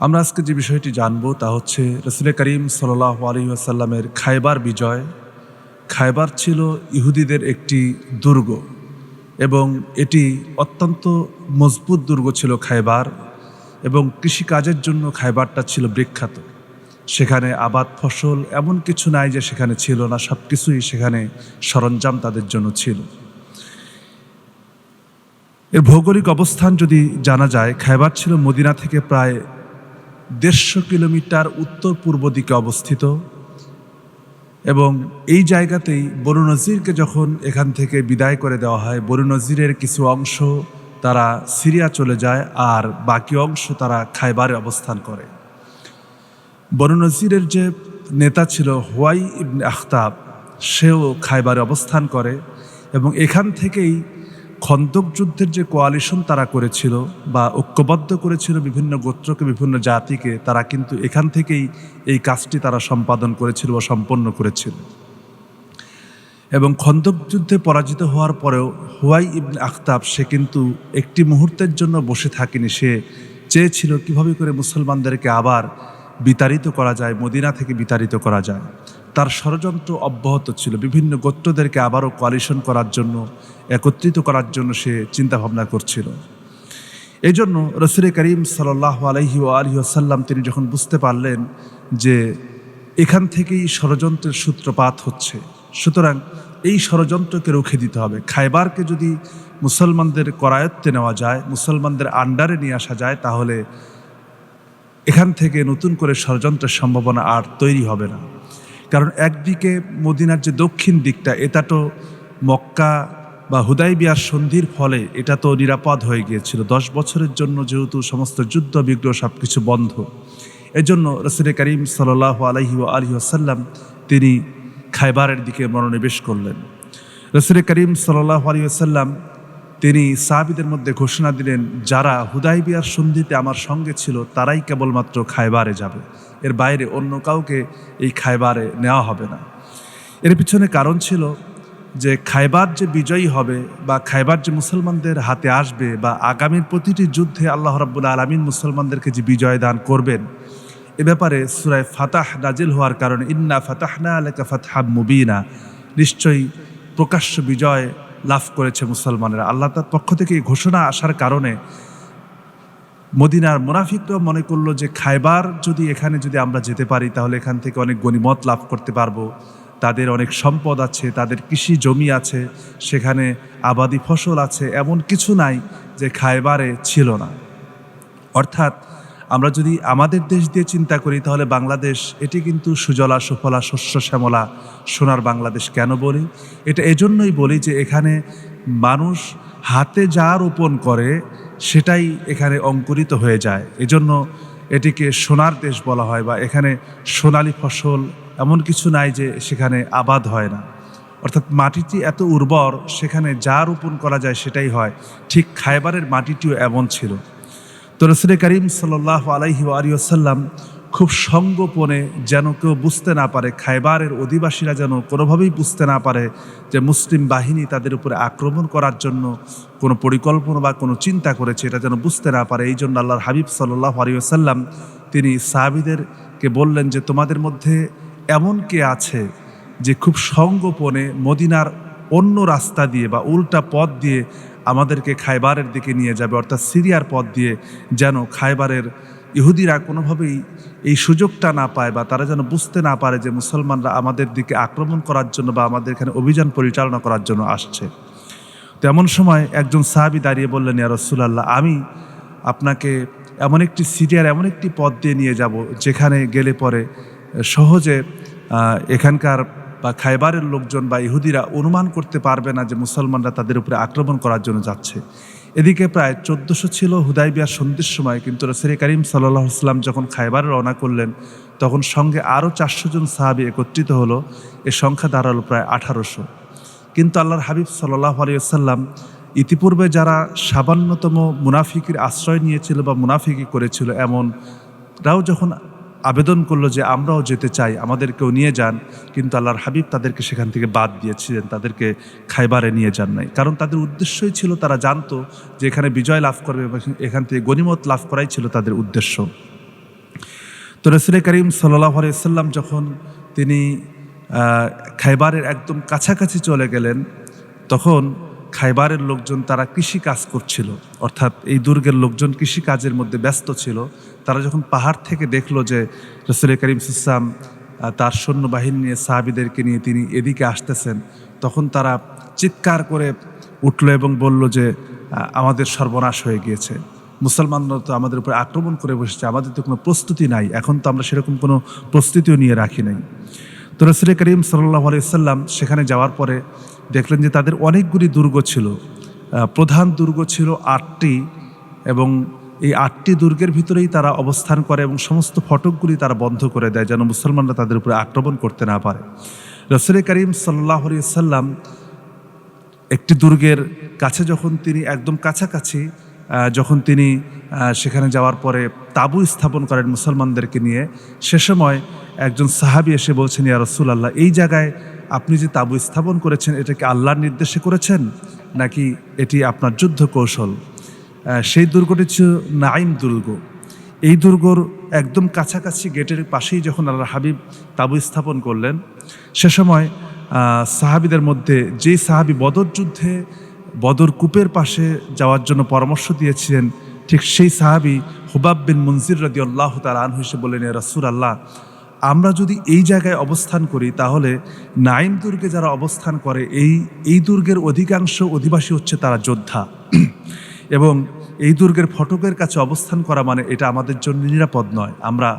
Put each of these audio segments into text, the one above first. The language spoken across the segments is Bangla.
আমরা আজকে যে বিষয়টি জানব তা হচ্ছে রাসূল করিম সাল্লাল্লাহু আলাইহি ওয়াসাল্লামের খায়বার বিজয়। খায়বার ছিল ইহুদিদের একটি দুর্গ এবং এটি অত্যন্ত মজবুত দুর্গ ছিল খায়বার, এবং কৃষিকাজের জন্য খায়বারটা ছিল বিখ্যাত। সেখানে আবাদ ফসল এমন কিছু নাই যে সেখানে ছিল না, সব কিছুই সেখানে সরঞ্জাম তাদের জন্য ছিল। এর ভৌগোলিক অবস্থান যদি জানা যায়, খায়বার ছিল মদিনা থেকে প্রায় 150 কিলোমিটার উত্তর পূর্ব দিকে অবস্থিত, এবং এই জায়গাতেই বনু নজিরকে যখন এখান থেকে বিদায় করে দেওয়া হয়, বনু নজিরের কিছু অংশ তারা সিরিয়া চলে যায় আর বাকি অংশ তারা খায়বারে অবস্থান করে। বনু নজিরের যে নেতা ছিল হুয়াই ইবনে আখতাব, সেও খায়বারে অবস্থান করে, এবং এখান থেকেই খন্দক যুদ্ধের যে কোয়ালিশন তারা করেছিল বা ঐক্যবদ্ধ করেছিল বিভিন্ন গোত্রকে, বিভিন্ন জাতিকে, তারা কিন্তু এখান থেকেই এই কাজটি তারা সম্পাদন করেছিল বা সম্পন্ন করেছিল। এবং খন্দক যুদ্ধে পরাজিত হওয়ার পরেও হুয়াই ইবনে আখতাব সে কিন্তু একটি মুহূর্তের জন্য বসে থাকেনি। সে চেয়েছিল কিভাবে করে মুসলমানদেরকে আবার বিতাড়িত করা যায়, মদিনা থেকে বিতাড়িত করা যায়। তার ষড়যন্ত্র অব্যাহত ছিল, বিভিন্ন গোত্রদেরকে আবারও কোয়ালিশন করার জন্য, একত্রিত করার জন্য সে চিন্তা ভাবনা করছিল। এই জন্য রাসূল করিম সাল্লাল্লাহু আলাইহি ওয়াসাল্লাম তিনি যখন বুঝতে পারলেন যে এখান থেকেই ষড়যন্ত্রের সূত্রপাত হচ্ছে, সুতরাং এই ষড়যন্ত্রকে রুখে দিতে হবে। খায়বারকে যদি মুসলমানদের করায়ত্তে নেওয়া যায়, মুসলমানদের আন্ডারে নিয়ে আসা যায়, তাহলে এখান থেকে নতুন করে ষড়যন্ত্রের সম্ভাবনা আর তৈরি হবে না। কারণ একদিকে মদিনার যে দক্ষিণ দিকটা, এটা তো মক্কা বা হুদাইবিয়ার সন্ধির ফলে এটা তো নিরাপদ হয়ে গিয়েছিল 10 বছরের জন্য, যেহেতু সমস্ত যুদ্ধ বিগ্রহ সব কিছু বন্ধ। এজন্য রাসূল করিম সাল্লাল্লাহু আলাইহি ওয়াসাল্লাম তিনি খায়বারের দিকে মনোনিবেশ করলেন। রাসূল করিম সাল্লাল্লাহু আলাইহি ওয়াসাল্লাম তিনি সাহাবীদের মধ্যে ঘোষণা দিলেন, যারা হুদাইবিয়ার সন্ধিতে আমার সঙ্গে ছিল তারাই কেবলমাত্র খায়বারে যাবে, এর বাইরে অন্য কাউকে এই খায়বারে নেওয়া হবে না। এর পিছনে কারণ ছিল যে খায়বার যে বিজয়ী হবে বা খায়বার যে মুসলমানদের হাতে আসবে, বা আগামীর প্রতিটি যুদ্ধে আল্লাহ রাব্বুল আলামিন মুসলমানদেরকে যে বিজয় দান করবেন, এ ব্যাপারে সূরা ফাতাহ নাজিল হওয়ার কারণে ইন্না ফাতাহনা লাকা ফাতহাম মুবিনা, নিশ্চয়ই প্রকাশ্য বিজয় লাভ করেছে মুসলমানেরা। আল্লাহ তার পক্ষ থেকে এই ঘোষণা আসার কারণে মদিনার মুনাফিকরা মনে করলো যে খায়বার যদি এখানে যদি আমরা যেতে পারি, তাহলে এখান থেকে অনেক গনিমত লাভ করতে পারবো, তাদের অনেক সম্পদ আছে, তাদের কৃষি জমি আছে, সেখানে আবাদি ফসল আছে, এমন কিছু নাই যে খায়বারে ছিল না। অর্থাৎ আমরা যদি আমাদের দেশ দিয়ে চিন্তা করি, তাহলে বাংলাদেশ এটি কিন্তু সুজলা সুফলা শস্য শ্যামলা সোনার বাংলাদেশ। কেন বলি? এটা এজন্যই বলি যে এখানে মানুষ হাতে যা রোপণ করে সেটাই এখানে অঙ্কুরিত হয়ে যায়, এজন্য এটিকে সোনার দেশ বলা হয়। বা এখানে সোনালি ফসল এমন কিছু নাই যে সেখানে আবাদ হয় না, অর্থাৎ মাটিটি এত উর্বর, সেখানে যা রোপণ করা যায় সেটাই হয়। ঠিক খায়বারের মাটিটিও এমন ছিল। তো রাসূল করিম সাল্লাল্লাহু আলাইহি ওয়াসাল্লাম খুব সঙ্গোপনে, যেন কেউ বুঝতে না পারে, খায়বারের অধিবাসীরা যেন কোনোভাবেই বুঝতে না পারে যে মুসলিম বাহিনী তাদের উপরে আক্রমণ করার জন্য কোনো পরিকল্পনা বা কোনো চিন্তা করেছে, এটা যেন বুঝতে না পারে। এই জন্য আল্লাহর হাবিব সাল্লাল্লাহু আলাইহি ওয়াসাল্লাম তিনি সাহাবীদেরকে বললেন যে তোমাদের মধ্যে এমন কে আছে যে খুব সঙ্গোপনে মদিনার অন্য রাস্তা দিয়ে বা উল্টা পথ দিয়ে আমাদেরকে খায়বারের দিকে নিয়ে যাবে, অর্থাৎ সিরিয়ার পথ দিয়ে, যেন খায়বারের ইহুদিরা কোনোভাবেই এই সুযোগটা না পায় বা তারা যেন বুঝতে না পারে যে মুসলমানরা আমাদের দিকে আক্রমণ করার জন্য বা আমাদের এখানে অভিযান পরিচালনা করার জন্য আসছে। তো এমন সময় একজন সাহাবী দাঁড়িয়ে বললেন, ইয়া রাসূলুল্লাহ, আমি আপনাকে এমন একটি সিরিয়ার এমন একটি পথ দিয়ে নিয়ে যাব যেখানে গেলে পরে সহজে এখানকার বা খায়বারের লোকজন বা ইহুদিরা অনুমান করতে পারবে না যে মুসলমানরা তাদের উপরে আক্রমণ করার জন্য যাচ্ছে। এদিকে প্রায় 1400 ছিল হুদাইবিয়ার সন্ধির সময়, কিন্তু রাসূল করিম সাল্লাল্লাহু আলাইহি ওয়াসাল্লাম যখন খায়বারে রওনা করলেন, তখন সঙ্গে আরও 400 জন সাহাবী একত্রিত হলো। এর সংখ্যা দাঁড়ালো প্রায় 1800। কিন্তু আল্লাহর হাবিব সাল্লাল্লাহু আলাইহি ওয়াসাল্লাম ইতিপূর্বে যারা 52তম মুনাফিকের আশ্রয় নিয়েছিল বা মুনাফিকি করেছিল, এমনরাও যখন আবেদন করলো যে আমরাও যেতে চাই, আমাদেরকেও নিয়ে যান, কিন্তু আল্লাহর হাবিব তাদেরকে সেখান থেকে বাদ দিয়েছিলেন, তাদেরকে খায়বারে নিয়ে যান নাই। কারণ তাদের উদ্দেশ্যই ছিল, তারা জানতো যে এখানে বিজয় লাভ করবে এবং এখান থেকে গনিমত লাভ করাই ছিল তাদের উদ্দেশ্য। তো রাসূল করিম সাল্লাল্লাহু আলাইহি ওয়াসাল্লাম যখন তিনি খাইবারের একদম কাছাকাছি চলে গেলেন, তখন খাইবারের লোকজন তারা কৃষি কাজ করছিল, অর্থাৎ এই দুর্গের লোকজন কৃষি কাজের মধ্যে ব্যস্ত ছিল। তারা যখন পাহাড় থেকে দেখলো যে রাসূল করিম সাল্লাল্লাহু আলাইহি ওয়াসাল্লাম তার সৈন্যবাহিনী নিয়ে, সাহাবীদেরকে নিয়ে তিনি এদিকে আসতেছেন, তখন তারা চিৎকার করে উঠল এবং বলল যে আমাদের সর্বনাশ হয়ে গিয়েছে, মুসলমানরা তো আমাদের উপর আক্রমণ করে বসেছে, আমাদের তো কোনো প্রস্তুতি নাই, এখন তো আমরা সেরকম কোনো প্রস্তুতিও নিয়ে রাখি নাই। তো রাসূল করিম সাল্লাল্লাহু আলাইহি ওয়াসাল্লাম সেখানে যাওয়ার পরে দেখলেন যে তাদের অনেকগুলি দুর্গ ছিল। প্রধান দুর্গ ছিল 8টি, এবং এই 8টি দুর্গের ভিতরেই তারা অবস্থান করে এবং সমস্ত ফটকগুলি তারা বন্ধ করে দেয় যেন মুসলমানরা তাদের উপরে আক্রমণ করতে না পারে। রাসূল করিম সাল্লাল্লাহু আলাইহি ওয়াসাল্লাম একটি দুর্গের কাছে যখন তিনি একদম কাছাকাছি যখন তিনি সেখানে যাওয়ার পরে তাঁবু স্থাপন করেন মুসলমানদেরকে নিয়ে, সে সময় একজন সাহাবী এসে বলছেন, ইয়া রাসূলুল্লাহ, এই জায়গায় আপনি যে তাঁবু স্থাপন করেছেন এটা কি আল্লাহর নির্দেশে করেছেন নাকি এটি আপনার যুদ্ধ কৌশল? সেই দুর্গটি ছিল নাইম দুর্গ। এই দুর্গর একদম কাছাকাছি গেটের পাশেই যখন আল্লাহর হাবিব তাঁবু স্থাপন করলেন, সে সময় সাহাবীদের মধ্যে যেই সাহাবী বদর যুদ্ধে বদর কূপের পাশে যাওয়ার জন্য পরামর্শ দিয়েছিলেন, ঠিক সেই সাহাবী হুবাব বিন মুনজির রাদিয়াল্লাহু তাআলা আনহু এসে বললেন, ইয়া রাসূলুল্লাহ, আমরা যদি এই জায়গায় অবস্থান করি তাহলে নাইম দুর্গে যারা অবস্থান করে এই দুর্গের অধিকাংশ অধিবাসী হচ্ছে তারা যোদ্ধা, এবং এই দুর্গের ফটকের কাছে অবস্থান করা মানে এটা আমাদের জন্য নিরাপদ নয়, আমরা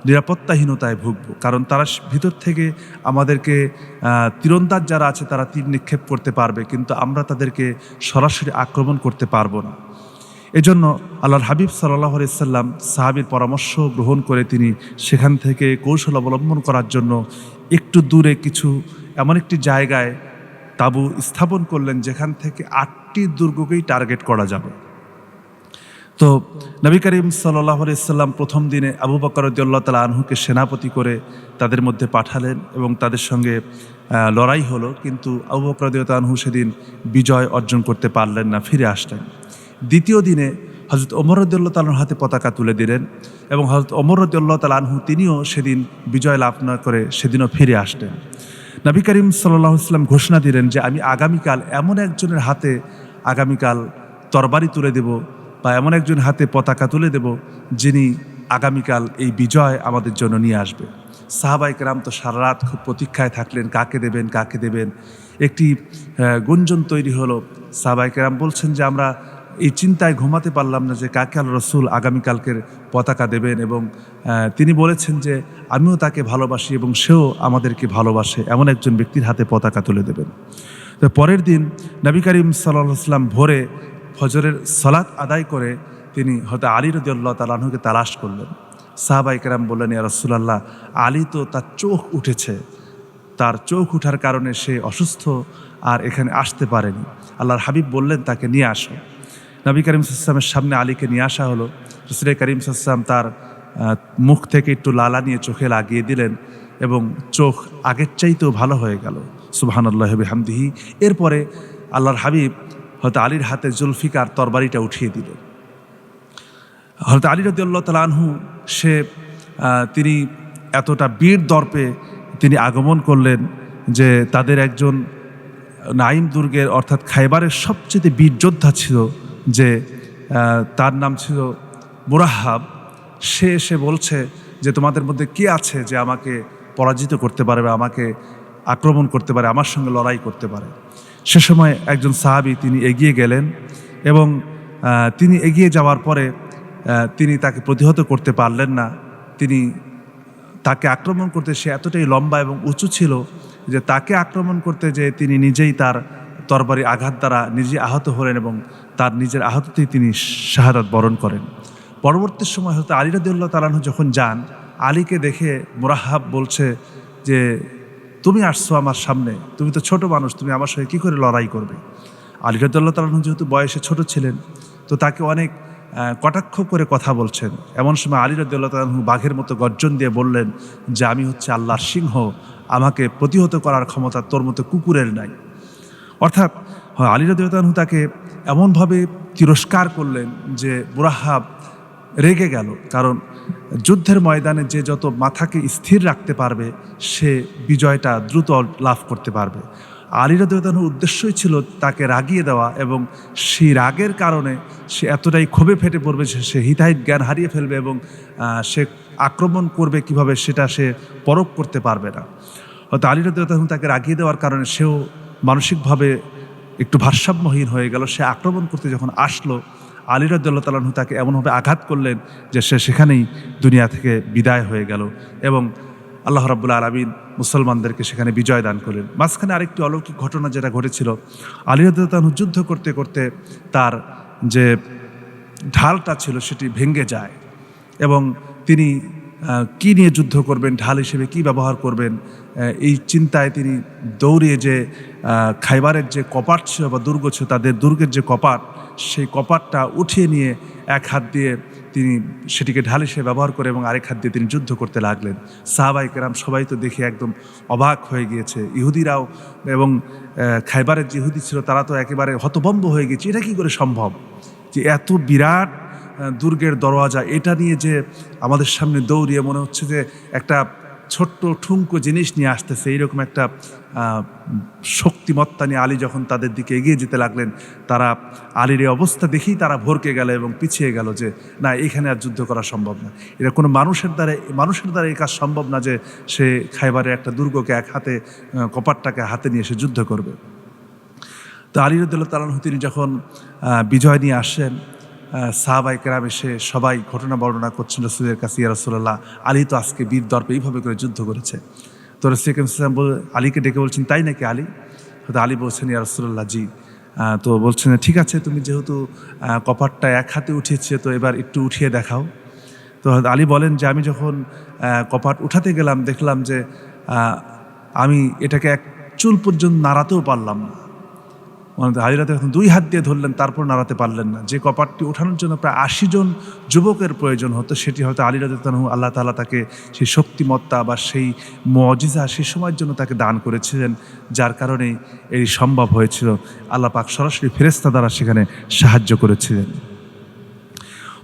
নিরাপত্তাহীনতায় ভুগব, কারণ তারা ভিতর থেকে আমাদেরকে তীরন্দাজ যারা আছে তারা তীর নিক্ষেপ করতে পারবে, কিন্তু আমরা তাদেরকে সরাসরি আক্রমণ করতে পারবো না। এজন্য আল্লাহর হাবিব সাল্লাল্লাহু আলাইহি ওয়াসাল্লাম সাহাবীর পরামর্শ গ্রহণ করে তিনি সেখান থেকে কৌশল অবলম্বন করার জন্য একটু দূরে কিছু এমন একটি জায়গায় তাঁবু স্থাপন করলেন যেখান থেকে 8টি দুর্গকেই টার্গেট করা যাবে। তো নবী করিম সাল্লাল্লাহু আলাইহি ওয়াসাল্লাম প্রথম দিনে আবু বকর রাদিয়াল্লাহু তাআলা আনহুকে সেনাপতি করে তাদের মধ্যে পাঠালেন এবং তাদের সঙ্গে লড়াই হলো, কিন্তু আবু বকর রাদিয়াল্লাহু তাআলা আনহু সেদিন বিজয় অর্জন করতে পারলেন না, ফিরে আসলেন। দ্বিতীয় দিনে হযরত ওমর রাদিয়াল্লাহু তাআলার হাতে পতাকা তুলে দিলেন এবং হযরত ওমর রাদিয়াল্লাহু তাআলা আনহু তিনিও সেদিন বিজয় লাভ না করে সেদিনও ফিরে আসলেন। নবী করিম সাল্লাল্লাহু আলাইহি ওয়াসাল্লাম ঘোষণা দিলেন যে আমি আগামীকাল এমন একজনের হাতে তরবারি তুলে দেব বা এমন একজন হাতে পতাকা তুলে দেব যিনি আগামীকাল এই বিজয় আমাদের জন্য নিয়ে আসবে। সাহাবায়ে কেরাম তো সারা রাত খুব প্রতীক্ষায় থাকলেন, কাকে দেবেন কাকে দেবেন। একটি গুঞ্জন তৈরি হলো, সাহাবায়ে কেরাম বলছেন যে আমরা এই চিন্তায় ঘুমাতে পারলাম না যে কাকে আল্লাহর রাসূল আগামীকালকের পতাকা দেবেন, এবং তিনি বলেছেন যে আমিও তাকে ভালোবাসি এবং সেও আমাদেরকে ভালোবাসে, এমন একজন ব্যক্তির হাতে পতাকা তুলে দেবেন। তো পরের দিন নবী করিম সাল্লাল্লাহু আলাইহি ওয়াসাল্লাম ভোরে ফজরের সালাত আদায় করে তিনি হযরত আলী রাদিয়াল্লাহু তাআলা আনহুকে তালাশ করলেন। সাহাবায়ে কেরাম বললেন, ইয়া রাসূলুল্লাহ, আলী তো তার চোখ উঠেছে, তার চোখ ওঠার কারণে সে অসুস্থ আর এখানে আসতে পারেনি। আল্লাহর হাবিব বললেন তাকে নিয়ে আসো। নবী করিম সাল্লাল্লাহু আলাইহি ওয়াসাল্লামের সামনে আলীকে নিয়ে আসা হলো। রাসূল করিম সাল্লাল্লাহু আলাইহি ওয়াসাল্লাম তার মুখ থেকে একটু লালা নিয়ে চোখে লাগিয়ে দিলেন এবং চোখ আগের চাইতেও ভালো হয়ে গেল। সুবহানাল্লাহি ওয়া বিহামদিহি। এরপরে আল্লাহর হাবিব হযরত আলীর হাতে জুলফিকার তরবারিটা উঠিয়ে দিলেন। হযরত আলী রাদিয়াল্লাহু তাআলা আনহু তিনি এতটা বীর দর্পে তিনি আগমন করলেন যে তাদের একজন নাইম দুর্গের অর্থাৎ খাইবারের সবচেয়ে বীর যোদ্ধা ছিল যে তার নাম ছিল মুরাহাব। সে এসে বলছে যে তোমাদের মধ্যে কে আছে যে আমাকে পরাজিত করতে পারে বা আমাকে আক্রমণ করতে পারে, আমার সঙ্গে লড়াই করতে পারে। সে সময় একজন সাহাবী তিনি এগিয়ে গেলেন এবং তিনি এগিয়ে যাওয়ার পরে তিনি তাকে প্রতিহত করতে পারলেন না। তিনি তাকে আক্রমণ করতে, সে এতটাই লম্বা এবং উঁচু ছিল যে তাকে আক্রমণ করতে যে তিনি নিজেই তার তরবারি আঘাত দ্বারা নিজে আহত হলেন এবং তার নিজের আহততেই তিনি শাহাদাত বরণ করেন। পরবর্তী সময় হয়তো আলী রাদিয়াল্লাহু তাআলা আনহু যখন যান, আলীকে দেখে মুরাহাব বলছে যে তুমি আসছো আমার সামনে, তুমি তো ছোট মানুষ, তুমি আমার সঙ্গে কী করে লড়াই করবে? আলী রাদিয়াল্লাহু তাআলা আনহু যেহেতু বয়সে ছোট ছিলেন, তো তাকে অনেক কটাক্ষ করে কথা বলছেন। এমন সময় আলী রাদিয়াল্লাহু তাআলা আনহু বাঘের মতো গর্জন দিয়ে বললেন যে আমি হচ্ছে আল্লাহর সিংহ, আমাকে প্রতিহত করার ক্ষমতা তোর মতো কুকুরের নাই। অর্থাৎ আলী রাদিয়াল্লাহু তাআলা আনহু তাকে এমনভাবে তিরস্কার করলেন যে মুরাহাব রেগে গেল, কারণ যুদ্ধের ময়দানে যে যত মাথাকে স্থির রাখতে পারবে সে বিজয়টা দ্রুত লাভ করতে পারবে। আলী রাদিয়াল্লাহু তাআলার উদ্দেশ্যই ছিল তাকে রাগিয়ে দেওয়া, এবং সেই রাগের কারণে সে এতটাই ক্ষোভে ফেটে পড়বে যে সে হিতাহিত জ্ঞান হারিয়ে ফেলবে, এবং সে আক্রমণ করবে কিভাবে সেটা সে পরখ করতে পারবে না। হয়তো আলী রাদিয়াল্লাহু তাআলা তাকে রাগিয়ে দেওয়ার কারণে সেও মানসিকভাবে একটু ভারসাম্যহীন হয়ে গেল। সে আক্রমণ করতে যখন আসলো, আলী রাদিয়াল্লাহু তাআলা তাকে এমনভাবে আঘাত করলেন যে সে সেখানেই দুনিয়া থেকে বিদায় হয়ে গেল, এবং আল্লাহ রাব্বুল আলামিন মুসলমানদেরকে সেখানে বিজয় দান করলেন। মাঝখানে আরেকটি অলৌকিক ঘটনা যেটা ঘটেছিল, আলী রাদিয়াল্লাহু তাআলা যুদ্ধ করতে করতে তার যে ঢালটা ছিল সেটি ভেঙে যায়, এবং তিনি কি নিয়ে যুদ্ধ করবেন, ঢাল হিসেবে কি ব্যবহার করবেন, এই চিন্তায় তিনি দৌড়িয়ে যে খাইবারের যে কপাট ছিল বা দুর্গ ছিল, তাদের দুর্গের যে কপাট, সেই কপাটটা উঠিয়ে নিয়ে এক হাত দিয়ে তিনি সেটিকে ঢাল হিসেবে ব্যবহার করে এবং আরেক হাত দিয়ে তিনি যুদ্ধ করতে লাগলেন। সাহাবায়ে কেরাম সবাই তো দেখে একদম অবাক হয়ে গিয়েছে, ইহুদিরাও এবং খাইবারের যে ইহুদি ছিল তারা তো একেবারে হতভম্ব হয়ে গেছে, এটা কী করে সম্ভব যে এত বিরাট দুর্গের দরওয়াজা এটা নিয়ে যে আমাদের সামনে দৌড়িয়ে মনে হচ্ছে যে একটা ছোট্ট ঠুনকো জিনিস নিয়ে আসতেছে, এইরকম একটা শক্তিমত্তা নিয়ে আলী যখন তাদের দিকে এগিয়ে যেতে লাগলেন, তারা আলীর এই অবস্থা দেখেই তারা ভরকে গেল এবং পিছিয়ে গেল যে না, এখানে আর যুদ্ধ করা সম্ভব না, এটা কোনো মানুষের দ্বারা এই কাজ সম্ভব না যে সে খাইবারের একটা দুর্গকে এক হাতে কপাটটাকে হাতে নিয়ে সে যুদ্ধ করবে। তো আলী রাদিয়াল্লাহু তাআলা তিনি যখন বিজয় নিয়ে আসেন, সাহাবায়ে কেরাম এসে সবাই ঘটনা বর্ণনা করছেন রাসূলের কাছে, ইয়া রাসূলুল্লাহ, আলী তো আজকে বীর দর্পে এইভাবে করে যুদ্ধ করেছে। তো রাসূল সাল্লাল্লাহু আলাইহি ওয়াসাল্লাম আলীকে ডেকে বলছেন, তাই নাকি আলী? হয়তো আলী বলছেন, ইয়া রাসূলুল্লাহ, জি। তো বলছেন, ঠিক আছে, তুমি যেহেতু কপাটটা এক হাতে উঠিয়েছে, তো এবার একটু উঠিয়ে দেখাও। তো আলী বলেন যে আমি যখন কপাট উঠাতে গেলাম দেখলাম যে আমি এটাকে এক চুল পর্যন্ত নাড়াতেও পারলাম না। আলী রাদিয়াল্লাহু তাআলা দুই হাত দিয়ে ধরলেন, তারপর নাড়াতে পারলেন না। যে কপাটটি ওঠানোর জন্য প্রায় 80 জন যুবকের প্রয়োজন হতো, সেটি হয়তো আলী রাদিয়াল্লাহু তাআলা আল্লাহ তাআলা তাকে সেই শক্তিমত্তা বা সেই মুজিজা সেই সময়ের জন্য তাকে দান করেছিলেন, যার কারণে এই সম্ভব হয়েছিল। আল্লাহ পাক সরাসরি ফেরেশতা দ্বারা সেখানে সাহায্য করেছিলেন।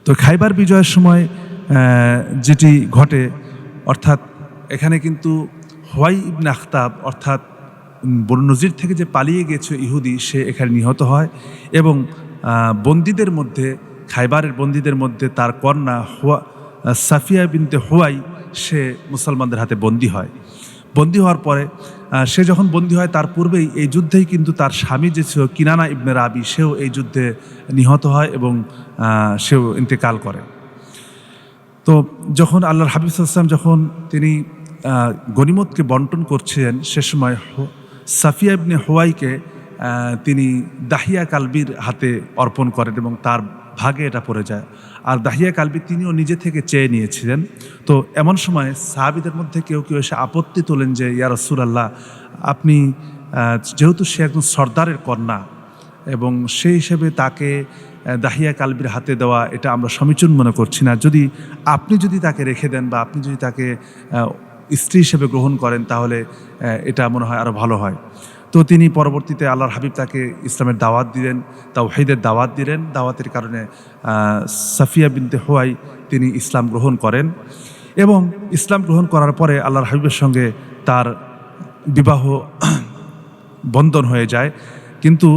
তো খাইবার বিজয়ের সময় যেটি ঘটে, অর্থাৎ এখানে কিন্তু হুয়াই ইবনে আখতাব অর্থাৎ বনু নজির থেকে যে পালিয়ে গেছে ইহুদি, সে এখানে নিহত হয়, এবং বন্দীদের মধ্যে, খাইবারের বন্দীদের মধ্যে তার কন্যা সাফিয়া বিনতে হুয়াই, সে মুসলমানদের হাতে বন্দী হয়। বন্দী হওয়ার পরে সে যখন বন্দী হয় তার পূর্বেই এই যুদ্ধেই কিন্তু তার স্বামী যে ছিল কিনানা ইবনে রাবি, সেও এই যুদ্ধে নিহত হয় এবং সেও ইন্তেকাল করে। তো যখন আল্লাহর হাবিব সাল্লাল্লাহু আলাইহি ওয়াসাল্লাম যখন তিনি গনিমতকে বন্টন করছিলেন, সে সময় সাফিয়া ইবনে হুয়াইকে তিনি দাহিয়া কালবির হাতে অর্পণ করেন এবং তার ভাগে এটা পড়ে যায়। আর দাহিয়া কালবি তিনিও নিজে থেকে চেয়ে নিয়েছিলেন। তো এমন সময় সাহাবীদের মধ্যে কেউ কেউ এসে আপত্তি তোলেন যে, ইয়া রাসূলুল্লাহ, আপনি যেহেতু সে একজন সর্দারের কন্যা এবং সেই হিসেবে তাকে দাহিয়া কালবির হাতে দেওয়া এটা আমরা সমীচীন মনে করছি না, আপনি যদি তাকে রেখে দেন বা আপনি যদি তাকে স্ত্রী হিসেবে গ্রহণ করেন তাহলে এটা মনে হয় আরও ভালো হয়। তো তিনি পরবর্তীতে আল্লাহর হাবিব তাকে ইসলামের দাওয়াত দিলেন, তাওহীদের দাওয়াত দিলেন। দাওয়াতের কারণে সাফিয়া বিনতে হুয়াই তিনি ইসলাম গ্রহণ করেন, এবং ইসলাম গ্রহণ করার পরে আল্লাহর হাবিবের সঙ্গে তার বিবাহ বন্ধন হয়ে যায়। কিন্তু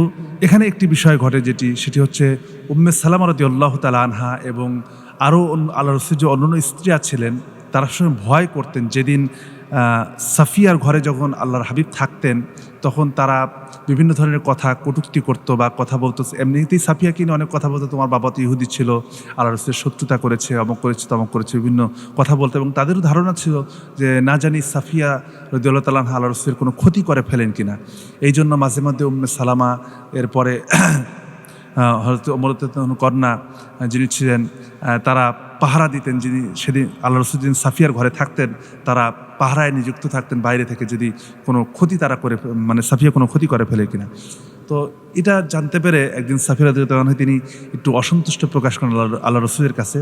এখানে একটি বিষয় ঘটে সেটি হচ্ছে উম্মে সালামা রাদিয়াল্লাহু তাআলা আনহা এবং আরও আল্লাহর রাসূলের যে অন্যান্য স্ত্রীরা ছিলেন, তারা সবসময় ভয় করতেন। যেদিন সাফিয়ার ঘরে যখন আল্লাহর হাবিব থাকতেন, তখন তারা বিভিন্ন ধরনের কথা কটূক্তি করতো বা কথা বলতো। এমনিতেই সাফিয়াকে নিয়ে অনেক কথা বলতো, তোমার বাবা তো ইহুদি ছিল, আল্লাহর রাসূলের শত্রুতা করেছে, অমক করেছে, তমক করেছে, বিভিন্ন কথা বলতো। এবং তাদেরও ধারণা ছিল যে না জানি সাফিয়া রাদিয়াল্লাহু তাআলা আনহা আল্লাহর রাসূলের কোনো ক্ষতি করে ফেলেন কিনা। এই জন্য মাঝে মধ্যে উম্মে সালামা, এরপরে হযরত ওমর রাদিয়াল্লাহু কন্যা যিনি ছিলেন, তারা পাহারা দিতেন। যিনি সেদিন আল্লাহ রাসূল যিনি সাফিয়ার ঘরে থাকতেন, তারা পাহারায় নিযুক্ত থাকতেন বাইরে থেকে, যদি কোনো ক্ষতি তারা করে, মানে সাফিয়া কোনো ক্ষতি করে ফেলে কিনা। তো এটা জানতে পেরে একদিন সাফিয়া রাদিয়াল্লাহু তাআলা তিনি একটু অসন্তুষ্ট প্রকাশ করেন আল্লাহ রাসূলের কাছে।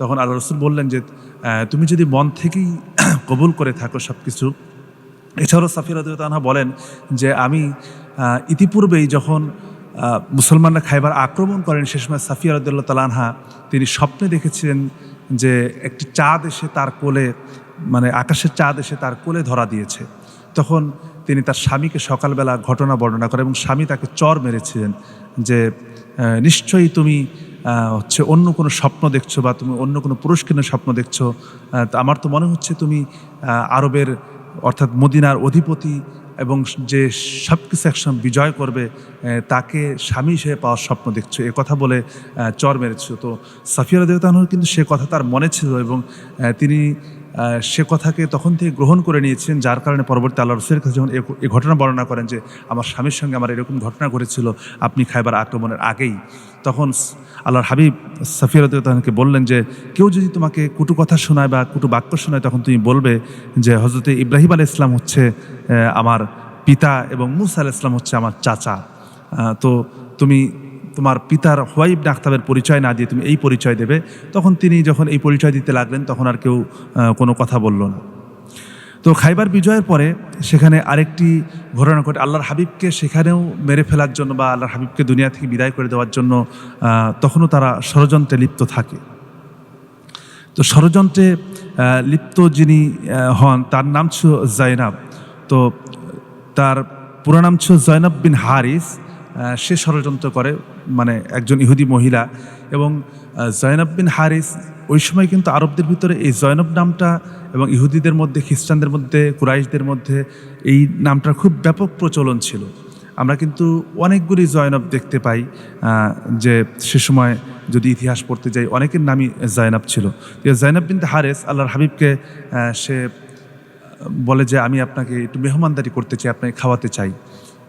তখন আল্লাহ রাসূল বললেন যে, তুমি যদি মন থেকেই কবুল করে থাকো সব কিছু। এছাড়াও সাফিয়া রাদিয়াল্লাহু তাআলা বলেন যে, আমি ইতিপূর্বেই যখন মুসলমানরা খাইবার আক্রমণ করেন, সে সময় সাফিয়া রাদিয়াল্লাহু তাআলা আনহা তিনি স্বপ্নে দেখেছিলেন যে একটি চাঁদ এসে তার কোলে, মানে আকাশের চাঁদ এসে তার কোলে ধরা দিয়েছে। তখন তিনি তার স্বামীকে সকালবেলা ঘটনা বর্ণনা করেন এবং স্বামী তাকে চর মেরেছিলেন যে নিশ্চয়ই তুমি হচ্ছে অন্য কোনো স্বপ্ন দেখছো বা তুমি অন্য কোনো পুরুষকে নিয়ে স্বপ্ন দেখছো। আমার তো মনে হচ্ছে তুমি আরবের অর্থাৎ মদিনার অধিপতি এবং যে সব কিছু একসঙ্গে বিজয় করবে তাকে স্বামী হিসেবে পাওয়ার স্বপ্ন দেখছো, এ কথা বলে চর মেরেছো। তো সাফিয়া রাদিয়াল্লাহু আনহা কিন্তু সে কথা তার মনে ছিল এবং তিনি সে কথাকে তখন থেকে গ্রহণ করে নিয়েছেন, যার কারণে পরবর্তী আল্লাহ রাসূলের কাছে যখন এই ঘটনা বর্ণনা করেন যে আমার স্বামীর সঙ্গে আমার এরকম ঘটনা ঘটেছিল আপনি খাইবার আক্রমণের আগেই, তখন আল্লাহর হাবিব সাফিয়া রাদিয়াল্লাহু আনহাকে বললেন যে কেউ যদি তোমাকে কুটু কথা শোনায় বা কুটু বাক্য শোনায় তখন তুমি বলবে যে হযরত ইব্রাহিম আলাইহিস সালাম হচ্ছে আমার পিতা এবং মূসা আলাইহিস সালাম হচ্ছে আমার চাচা। তো তুমি তোমার পিতার হুয়াই ইবনে আখতাবের পরিচয় না দিয়ে তুমি এই পরিচয় দেবে। তখন তিনি যখন এই পরিচয় দিতে লাগলেন তখন আর কেউ কোনো কথা বলল না। তো খাইবার বিজয়ের পরে সেখানে আরেকটি ঘটনা ঘটে, আল্লাহর হাবিবকে সেখানেও মেরে ফেলার জন্য বা আল্লাহর হাবিবকে দুনিয়া থেকে বিদায় করে দেওয়ার জন্য তখনও তারা ষড়যন্ত্রে লিপ্ত থাকে। তো ষড়যন্ত্রে লিপ্ত যিনি হন তার নাম ছিল জয়নাব। তো তার পুরো নাম ছিল জয়নাব বিন হারিস। সে ষড়যন্ত্র করে, মানে একজন ইহুদি মহিলা। এবং জয়নাব বিন হারিস ওই সময় কিন্তু আরবদের ভিতরে এই জয়নব নামটা এবং ইহুদিদের মধ্যে, খ্রিস্টানদের মধ্যে, কুরাইশদের মধ্যে এই নামটার খুব ব্যাপক প্রচলন ছিল। আমরা কিন্তু অনেকগুলি জয়নব দেখতে পাই যে সে সময় যদি ইতিহাস পড়তে যাই অনেকের নামই জয়নাব ছিল। জয়নাব বিন হারিস আল্লাহর হাবিবকে সে বলে যে আমি আপনাকে একটু মেহমানদারি করতে চাই, আপনাকে খাওয়াতে চাই।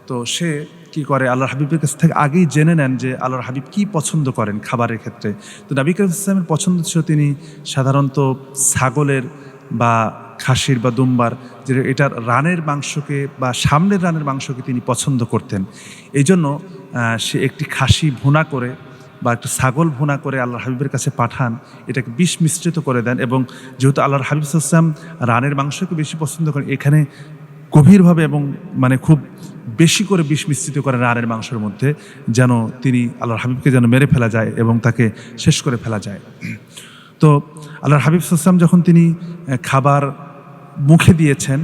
তো সে কি করে, আল্লাহর হাবিবের কাছ থেকে আগেই জেনে নেন যে আল্লাহর হাবিব কি পছন্দ করেন খাবারের ক্ষেত্রে। তো নবী করিম সাল্লাল্লাহু আলাইহি ওয়াসাল্লামের পছন্দ ছিল তিনি সাধারণত ছাগলের বা খাসির বা দুম্বার, যে এটার রানের মাংসকে বা সামনের রানের মাংসকে তিনি পছন্দ করতেন। এই জন্য সে একটি খাসি ভুনা করে বা একটু ছাগল ভুনা করে আল্লাহর হাবিবের কাছে পাঠান, এটাকে বিষ মিশ্রিত করে দেন। এবং যেহেতু আল্লাহর হাবিব সাল্লাল্লাহু আলাইহি ওয়াসাল্লাম রানের মাংসকে বেশি পছন্দ করেন, এখানে গভীরভাবে এবং মানে খুব বেশি করে বিষ মিশ্রিত করেন রানের মাংসের মধ্যে, যেন তিনি আল্লাহর হাবিবকে যেন মেরে ফেলা যায় এবং তাকে শেষ করে ফেলা যায়। তো আল্লাহর হাবিব সাল্লাল্লাহু আলাইহি ওয়াসাল্লাম যখন তিনি খাবার মুখে দিয়েছেন,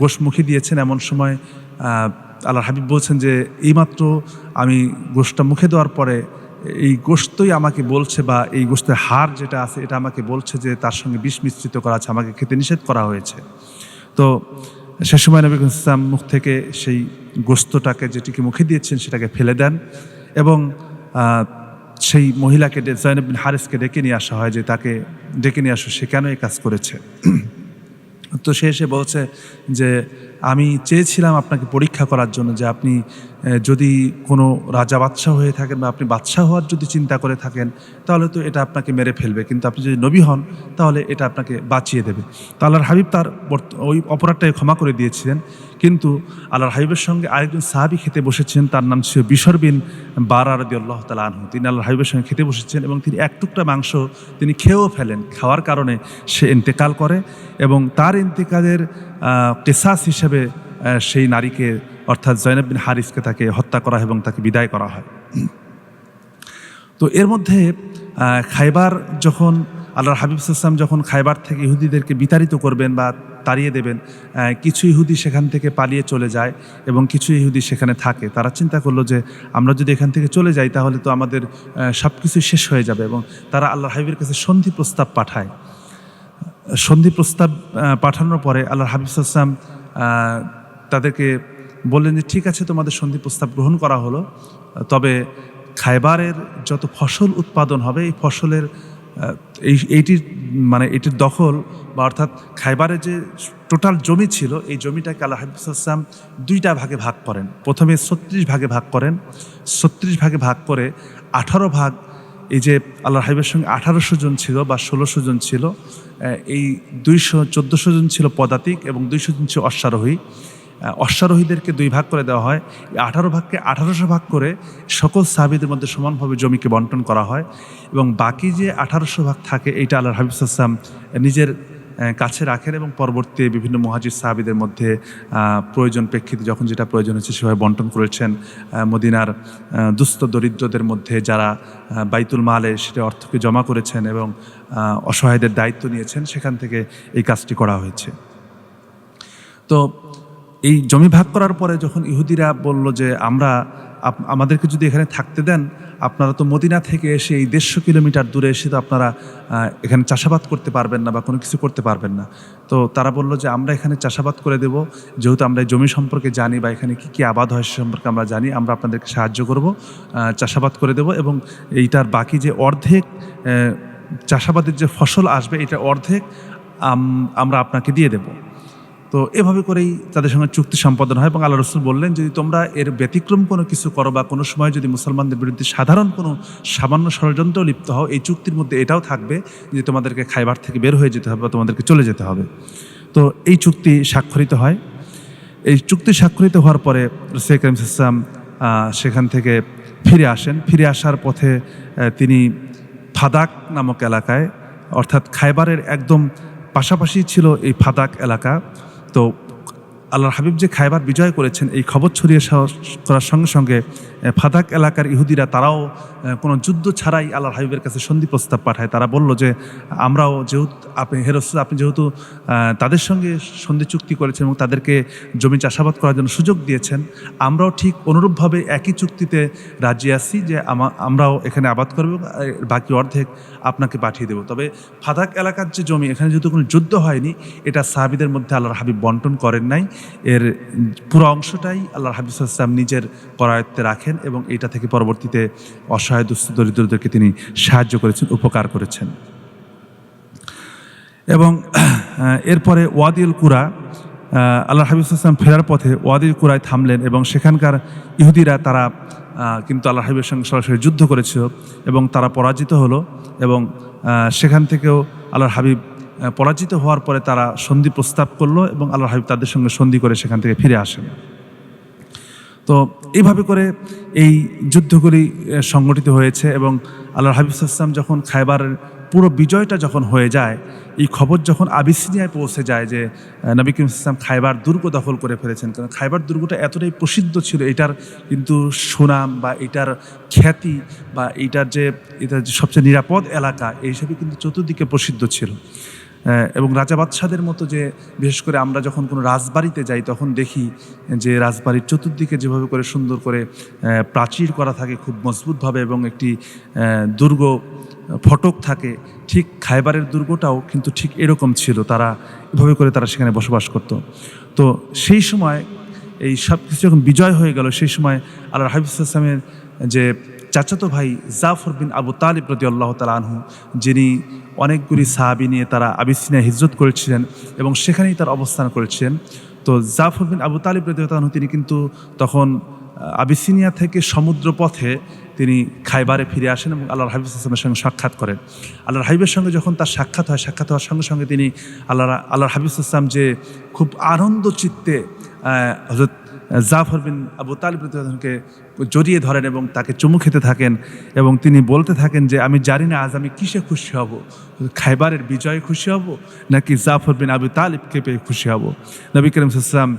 গোশত মুখে দিয়েছেন, এমন সময় আল্লাহর হাবিব বলছেন যে এইমাত্র আমি গোশতটা মুখে দেওয়ার পরে এই গোশতই আমাকে বলছে, বা এই গোশতের হাড় যেটা আছে এটা আমাকে বলছে যে তার সঙ্গে বিষ মিশ্রিত করা আছে, আমাকে খেতে নিষেধ করা হয়েছে। তো সে সময় নবী করিম সাল্লাল্লাহু আলাইহি ওয়াসাল্লাম মুখ থেকে সেই গোশতটাকে যেটিকে মুখে দিয়েছেন সেটাকে ফেলে দেন এবং সেই মহিলাকে জয়নব বিন হারিসকে ডেকে নিয়ে আসা হয় যে তাকে ডেকে নিয়ে আসো, সে কেন এই কাজ করেছে। তো সে এসে বলছে যে আমি চেয়েছিলাম আপনাকে পরীক্ষা করার জন্য যে আপনি যদি কোনো রাজা বাদশাহ হয়ে থাকেন বা আপনি বাদশাহ হওয়ার যদি চিন্তা করে থাকেন তাহলে তো এটা আপনাকে মেরে ফেলবে, কিন্তু আপনি যদি নবী হন তাহলে এটা আপনাকে বাঁচিয়ে দেবে। তো আল্লাহর হাবিব তার ওই অপরাধটাকে ক্ষমা করে দিয়েছিলেন। কিন্তু আল্লাহর হাবিবের সঙ্গে আরেকজন সাহাবী খেতে বসেছেন, তার নাম ছিল বিশর বিন বারা রাদিয়াল্লাহু তাআলা আনহু। তিনি আল্লাহর হাবিবের সঙ্গে খেতে বসেছেন এবং তিনি এক টুকরা মাংস তিনি খেয়েও ফেলেন। খাওয়ার কারণে সে ইন্তেকাল করে এবং তার ইন্তেকালের কিসাস হিসেবে সেই নারীকে অর্থাৎ জয়নব বিন হারিসকে তাকে হত্যা করা এবং তাকে বিদায় করা হয়। তো এর মধ্যে খাইবার যখন আল্লাহর হাবিব সাল্লাল্লাহু আলাইহি ওয়াসাল্লাম যখন খাইবার থেকে ইহুদিদেরকে বিতাড়িত করবেন বা তাড়িয়ে দেবেন, কিছু ইহুদি সেখান থেকে পালিয়ে চলে যায় এবং কিছু ইহুদি সেখানে থাকে। তারা চিন্তা করলো যে আমরা যদি এখান থেকে চলে যাই তাহলে তো আমাদের সব কিছু শেষ হয়ে যাবে, এবং তারা আল্লাহর হাবিবের কাছে সন্ধি প্রস্তাব পাঠায়। সন্ধি প্রস্তাব পাঠানোর পরে আল্লাহর হাবিব সাল্লাল্লাহু আলাইহি ওয়াসাল্লাম তাদেরকে বললেন যে ঠিক আছে, তোমাদের সন্ধি প্রস্তাব গ্রহণ করা হলো, তবে খাইবারের যত ফসল উৎপাদন হবে এই ফসলের এটির দখল বা অর্থাৎ খাইবারের যে টোটাল জমি ছিল এই জমিটাকে আল্লাহর হাবিব সাল্লাল্লাহু আলাইহি ওয়াসাল্লাম দুইটা ভাগে ভাগ করেন। প্রথমে 36 ভাগে ভাগ করেন, 36 ভাগে ভাগ করে 18 ভাগ এই যে আল্লাহর হাবিবের সঙ্গে 1800 জন ছিল বা 1600 জন ছিল, এই 1400 জন ছিল পদাতিক এবং 200 জন ছিল অশ্বারোহী। অশ্বারোহীদেরকে 2 ভাগ করে দেওয়া হয়। 18 ভাগকে 1800 ভাগ করে সকল সাহাবীদের মধ্যে সমানভাবে জমিকে বন্টন করা হয় এবং বাকি যে 1800 ভাগ থাকে এইটা আল্লাহর হাবিব সাল্লাল্লাহু আলাইহি ওয়াসাল্লাম নিজের কাছে রাখেন এবং পরবর্তী বিভিন্ন মুহাজির সাহাবীদের মধ্যে প্রয়োজন প্রেক্ষিতে যখন যেটা প্রয়োজন হচ্ছে সেভাবে বন্টন করেছেন। মদিনার দুস্থ দরিদ্রদের মধ্যে যারা বাইতুল মালে সেটা অর্থকে জমা করেছেন এবং অসহায়দের দায়িত্ব নিয়েছেন, সেখান থেকে এই কাজটি করা হয়েছে। তো এই জমি ভাগ করার পরে যখন ইহুদিরা বলল যে আমাদেরকে যদি এখানে থাকতে দেন, আপনারা তো মদিনা থেকে এসে এই 150 কিলোমিটার দূরে এসে তো আপনারা এখানে চাষাবাদ করতে পারবেন না বা কোনো কিছু করতে পারবেন না। তো তারা বলল যে আমরা এখানে চাষাবাদ করে দেব, যেহেতু আমরা এই জমি সম্পর্কে জানি বা এখানে কী কী আবাদ হয় সে সম্পর্কে আমরা জানি, আমরা আপনাদেরকে সাহায্য করব, চাষাবাদ করে দেব এবং এইটার বাকি যে অর্ধেক চাষাবাদের যে ফসল আসবে এটা অর্ধেক আমরা আপনাকে দিয়ে দেব। তো এভাবে করেই তাদের সঙ্গে চুক্তি সম্পাদন হয় এবং আল্লাহ রসুল বললেন, যদি তোমরা এর ব্যতিক্রম কোনো কিছু করো বা কোনো সময় যদি মুসলমানদের বিরুদ্ধে সাধারণ কোনো সামান্য ষড়যন্ত্র লিপ্ত হও, এই চুক্তির মধ্যে এটাও থাকবে যে তোমাদেরকে খায়বার থেকে বের হয়ে যেতে হবে বা তোমাদেরকে চলে যেতে হবে। তো এই চুক্তি স্বাক্ষরিত হয়। এই চুক্তি স্বাক্ষরিত হওয়ার পরে রাসূল কারীম সাল্লাল্লাহু আলাইহি ওয়াসাল্লাম সেখান থেকে ফিরে আসেন। ফিরে আসার পথে তিনি ফাদাক নামক এলাকায়, অর্থাৎ খায়বারের একদম পাশাপাশি ছিল এই ফাদাক এলাকা। তো আল্লাহর হাবিব যে খায়বার বিজয় করেছেন এই খবর ছড়িয়ে করার সঙ্গে সঙ্গে ফাদাক এলাকার ইহুদিরা তারাও কোনো যুদ্ধ ছাড়াই আল্লাহর হাবিবের কাছে সন্ধি প্রস্তাব পাঠায়। তারা বলল যে আমরাও যেহেতু আপনি যেহেতু তাদের সঙ্গে সন্ধি চুক্তি করেছেন এবং তাদেরকে জমি চাষাবাদ করার জন্য সুযোগ দিয়েছেন, আমরাও ঠিক অনুরূপভাবে একই চুক্তিতে রাজি আছি যে আমরাও এখানে আবাদ করব, বাকি অর্ধেক আপনাকে পাঠিয়ে দেব। তবে ফাদাক এলাকার যে জমি, এখানে যেহেতু কোনো যুদ্ধ হয়নি, এটা সাহাবীদের মধ্যে আল্লাহর হাবিব বন্টন করেন নাই। এর পুরো অংশটাই আল্লাহর হাবিব সাল্লাল্লাহু আলাইহি ওয়াসাল্লাম নিজের করায়ত্তে রাখেন এবং এটা থেকে পরবর্তীতে অসহায় দুস্থ দরিদ্রদেরকে তিনি সাহায্য করেছেন, উপকার করেছেন। এবং এরপরে ওয়াদিউল কুরা, আল্লাহর হাবিব সাল্লাল্লাহু আলাইহি ওয়াসাল্লাম ফেরার পথে ওয়াদিউল কুরায় থামলেন এবং সেখানকার ইহুদিরা তারা কিন্তু আল্লাহর হাবিবের সঙ্গে সরাসরি যুদ্ধ করেছিল এবং তারা পরাজিত হলো এবং সেখান থেকেও আল্লাহর হাবিব পরাজিত হওয়ার পরে তারা সন্ধি প্রস্তাব করলো এবং আল্লাহর হাবিব তাদের সঙ্গে সন্ধি করে সেখান থেকে ফিরে আসেন। তো এইভাবে করে এই যুদ্ধগুলি সংগঠিত হয়েছে এবং আল্লাহর হাবিব সাল্লাল্লাহু আলাইহি ওয়াসাল্লাম যখন খায়বারের পুরো বিজয়টা যখন হয়ে যায়, এই খবর যখন আবিসিনিয়ায় পৌঁছে যায় যে নবী করিম সাল্লাল্লাহু আলাইহি ওয়াসাল্লাম খায়বার দুর্গ দখল করে ফেলেছেন, কারণ খায়বার দুর্গটা এতটাই প্রসিদ্ধ ছিল, এটার কিন্তু সুনাম বা এটার খ্যাতি বা এটার যে সবচেয়ে নিরাপদ এলাকা এই হিসেবে কিন্তু চতুর্দিকে প্রসিদ্ধ ছিল। এবং রাজা বাদশাদের মতো যে, বিশেষ করে আমরা যখন কোনো রাজবাড়িতে যাই তখন দেখি যে রাজবাড়ির চতুর্দিকে যেভাবে করে সুন্দর করে প্রাচীর করা থাকে খুব মজবুতভাবে এবং একটি দুর্গ ফটক থাকে, ঠিক খায়বারের দুর্গটাও কিন্তু ঠিক এরকম ছিল। তারা এভাবে করে তারা সেখানে বসবাস করত। তো সেই সময় এই সব কিছু যখন বিজয় হয়ে গেল, সেই সময় আল্লাহর হাবিব সাল্লাল্লাহু আলাইহি ওয়াসাল্লামের যে চাচাতো ভাই জাফর বিন আবু তালিব রাদিয়াল্লাহু তাআলা আনহু, যিনি অনেকগুলি সাহাবী নিয়ে তারা আবিসিনিয়া হিজরত করেছিলেন এবং সেখানেই তার অবস্থান করেছিলেন। তো জাফর বিন আবু তালিব রাদিয়াল্লাহু আনহু তিনি কিন্তু তখন আবিসিনিয়া থেকে সমুদ্র পথে তিনি খায়বারে ফিরে আসেন এবং আল্লাহর হাবিব সাল্লাল্লাহু আলাইহি ওয়াসাল্লামের সঙ্গে সাক্ষাৎ করেন। আল্লাহর হাবিবের সঙ্গে যখন তার সাক্ষাৎ হয়, সাক্ষাৎ হওয়ার সঙ্গে সঙ্গে তিনি আল্লাহর হাবিব সাল্লাল্লাহু আলাইহি ওয়াসাল্লাম যে খুব আনন্দ চিত্তে হযরত জাফর বিন আবু তালিব রাদিয়াল্লাহু আনহুকে জড়িয়ে ধরেন এবং তাকে চুমু খেতে থাকেন এবং তিনি বলতে থাকেন যে আমি জানি না আজ আমি কিসে খুশি হব, খায়বারের বিজয়ে খুশি হব নাকি জাফর বিন আবু তালিবকে পেয়ে খুশি হব। নবী করিম সাল্লাল্লাহু আলাইহি ওয়াসাল্লাম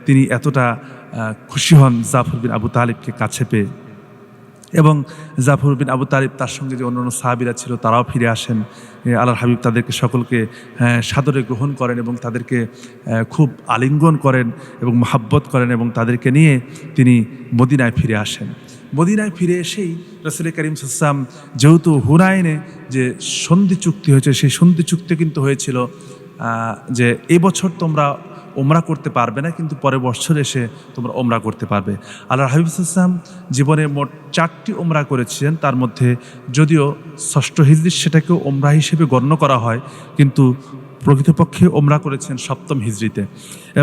তিনি এতটা খুশি হন জাফর বিন আবু তালিবকে কাছে পেয়ে। এবং জাফর বিন আবু তালিব তার সঙ্গে যে অন্যান্য সাহাবীরা ছিল তারাও ফিরে আসেন। আল্লাহর হাবিব তাদেরকে সকলকে সাদরে গ্রহণ করেন এবং তাদেরকে খুব আলিঙ্গন করেন এবং মহাব্বত করেন এবং তাদেরকে নিয়ে তিনি মদিনায় ফিরে আসেন। মদিনায় ফিরে এসেই রাসূল কারীম সাল্লাল্লাহু আলাইহি ওয়াসাল্লাম যেহেতু হুনাইনে যে সন্ধি চুক্তি হয়েছে, সেই সন্ধি চুক্তি কিন্তু হয়েছিল যে এবছর তোমরা ওমরা করতে পারবে না, কিন্তু পরের বছর এসে তোমরা ওমরা করতে পারবে। আল্লাহর হাবিব সাল্লাল্লাহু আলাইহি ওয়াসাল্লাম জীবনে মোট 4টি ওমরা করেছিলেন, তার মধ্যে যদিও 6ষ্ঠ হিজরি সেটাকেও ওমরা হিসেবে গণ্য করা হয়, কিন্তু প্রকৃতপক্ষে ওমরা করেছেন 7ম হিজরিতে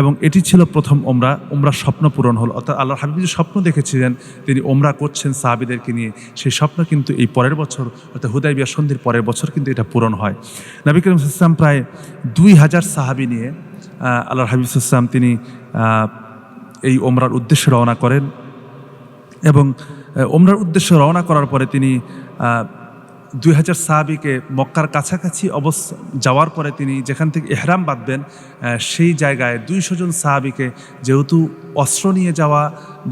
এবং এটি ছিল প্রথম ওমরা। ওমরার স্বপ্ন পূরণ হল, অর্থাৎ আল্লাহর হাবিব যে স্বপ্ন দেখেছিলেন তিনি ওমরা করছেন সাহাবীদেরকে নিয়ে, সেই স্বপ্ন কিন্তু এই পরের বছর অর্থাৎ হুদায়বিয়া সন্ধির পরের বছর কিন্তু এটা পূরণ হয়। নবী করিম সাল্লাল্লাহু আলাইহি ওয়াসাল্লাম প্রায় 2000 সাহাবী নিয়ে আল্লাহর হাবিব সাল্লাল্লাহু আলাইহি ওয়াসাল্লাম তিনি এই ওমরার উদ্দেশ্যে রওনা করেন এবং ওমরার উদ্দেশ্যে রওনা করার পরে তিনি 2000 সাহাবীকে মক্কার কাছাকাছি যাওয়ার পরে তিনি যেখান থেকে ইহরাম বাঁধবেন সেই জায়গায় 200 জন সাহাবীকে, যেহেতু অস্ত্র নিয়ে যাওয়া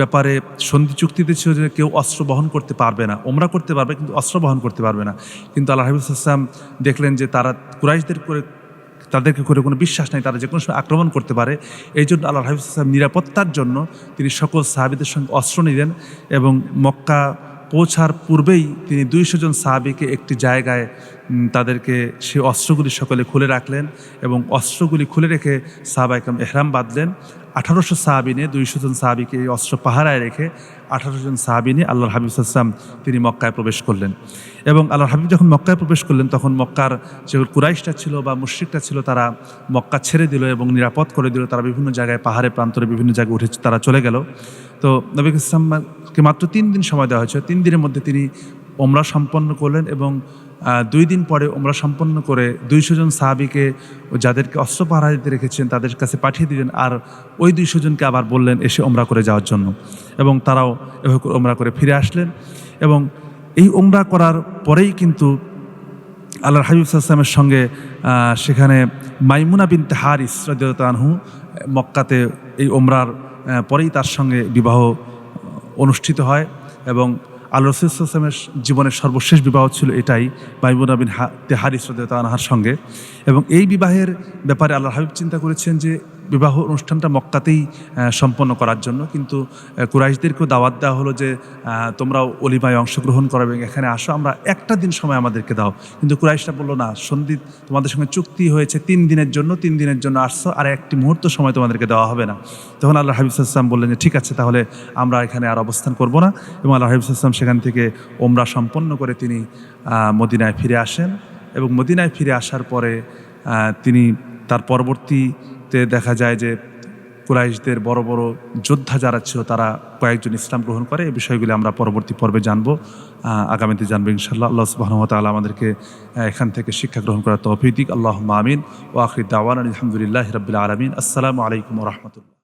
ব্যাপারে সন্ধি চুক্তিতে ছিল যে কেউ অস্ত্র বহন করতে পারবে না, ওমরা করতে পারবে কিন্তু অস্ত্র বহন করতে পারবে না, কিন্তু আল্লাহ হাবিব সাল্লাল্লাহু আলাইহি ওয়াসাল্লাম দেখলেন যে তাদেরকে করে কোনো বিশ্বাস নাই, তারা যে কোনো সময় আক্রমণ করতে পারে। এই জন্য আল্লাহ হাবিব সাল্লাল্লাহু আলাইহি ওয়াসাল্লাম নিরাপত্তার জন্য তিনি সকল সাহাবীদের সঙ্গে অস্ত্র নিলেন এবং মক্কা পৌঁছার পূর্বেই তিনি 200 জন সাহাবীকে একটি জায়গায় তাদেরকে সেই অস্ত্রগুলি সকলে খুলে রাখলেন এবং অস্ত্রগুলি খুলে রেখে সাহাবায়ে কেরাম ইহরাম বাঁধলেন। 1800 সাহাবী নিয়ে 200 জন সাহাবীকে এই অস্ত্র পাহারায় রেখে 1800 জন সাহাবী নিয়ে আল্লাহর হাবিব সাল্লাল্লাহু আলাইহি ওয়াসাল্লাম তিনি মক্কায় প্রবেশ করলেন। এবং আল্লাহর হাবিব যখন মক্কায় প্রবেশ করলেন তখন মক্কার যে কুরাইশটা ছিল বা মুশরিকরা ছিল তারা মক্কা ছেড়ে দিল এবং নিরাপদ করে দিল। তারা বিভিন্ন জায়গায় পাহাড়ে প্রান্তরে বিভিন্ন জায়গায় উঠে তারা চলে গেল। তো নবী ইসলামকে মাত্র 3 দিন সময় দেওয়া হয়েছে। 3 দিনের মধ্যে তিনি ওমরা সম্পন্ন করলেন এবং 2 দিন পরে ওমরা সম্পন্ন করে 200 জন সাহাবীকে যাদেরকে অস্ত্র পাহারা দিতে রেখেছেন তাদের কাছে পাঠিয়ে দিলেন, আর ওই 200 জনকে আবার বললেন এসে ওমরা করে যাওয়ার জন্য, এবং তারাও এভাবে ওমরা করে ফিরে আসলেন। এবং এই ওমরা করার পরেই কিন্তু আল্লাহর হাবিব সাল্লাল্লাহু আলাইহি ওয়াসাল্লামের সঙ্গে সেখানে মাইমুনা বিনতে হারিস রাদিয়াল্লাহু আনহু মক্কাতে এই ওমরার পরেই তার সঙ্গে বিবাহ অনুষ্ঠিত হয় এবং আল্লাহ রাসূল সাল্লাল্লাহু আলাইহি ওয়াসাল্লামের জীবনের সর্বশেষ বিবাহ ছিল এটাই, মাইমুনা বিনতে হারিস রাদিয়াল্লাহু আনহার সঙ্গে। এবং এই বিবাহের ব্যাপারে আল্লাহর হাবিব চিন্তা করেছেন যে বিবাহ অনুষ্ঠানটা মক্কাতেই সম্পন্ন করার জন্য, কিন্তু কুরাইশদেরকেও দাওয়াত দেওয়া হলো যে তোমরাও অলিমায় অংশগ্রহণ করবে, এখানে আসো, আমরা একটা দিন সময় আমাদেরকে দাও। কিন্তু কুরাইশরা বললো না, সন্ধি তোমাদের সঙ্গে চুক্তি হয়েছে 3 দিনের জন্য, 3 দিনের জন্য আসছো, আর একটি মুহূর্ত সময় তোমাদেরকে দেওয়া হবে না। তখন আল্লাহ হাবিব সাল্লাল্লাহু আলাইহি ওয়াসাল্লাম বললেন যে ঠিক আছে, তাহলে আমরা এখানে আর অবস্থান করব না। এবং আল্লাহ হাবিব সাল্লাল্লাহু আলাইহি ওয়াসাল্লাম সেখান থেকে ওমরা সম্পন্ন করে তিনি মদিনায় ফিরে আসেন। এবং মদিনায় ফিরে আসার পরে তিনি তার পরবর্তীতে দেখা যায় যে কুরাইশদের বড় বড় যোদ্ধা যারা ছিল তারা কয়েকজন ইসলাম গ্রহণ করে। এই বিষয়গুলি আমরা পরবর্তী পর্বে জানবো, আগামীতে জানবো ইনশাআল্লাহ। আল্লাহ সুবহানাহু ওয়া তাআলা আমাদেরকে এখান থেকে শিক্ষা গ্রহণ করার তৌফিক দিক। আল্লাহুম্মা আমিন ওয়া আখির দাওয়ানা আলহামদুলিল্লাহি রাব্বিল আলামিন। আসসালামু আলাইকুম ওয়া রাহমাতুল্লাহ।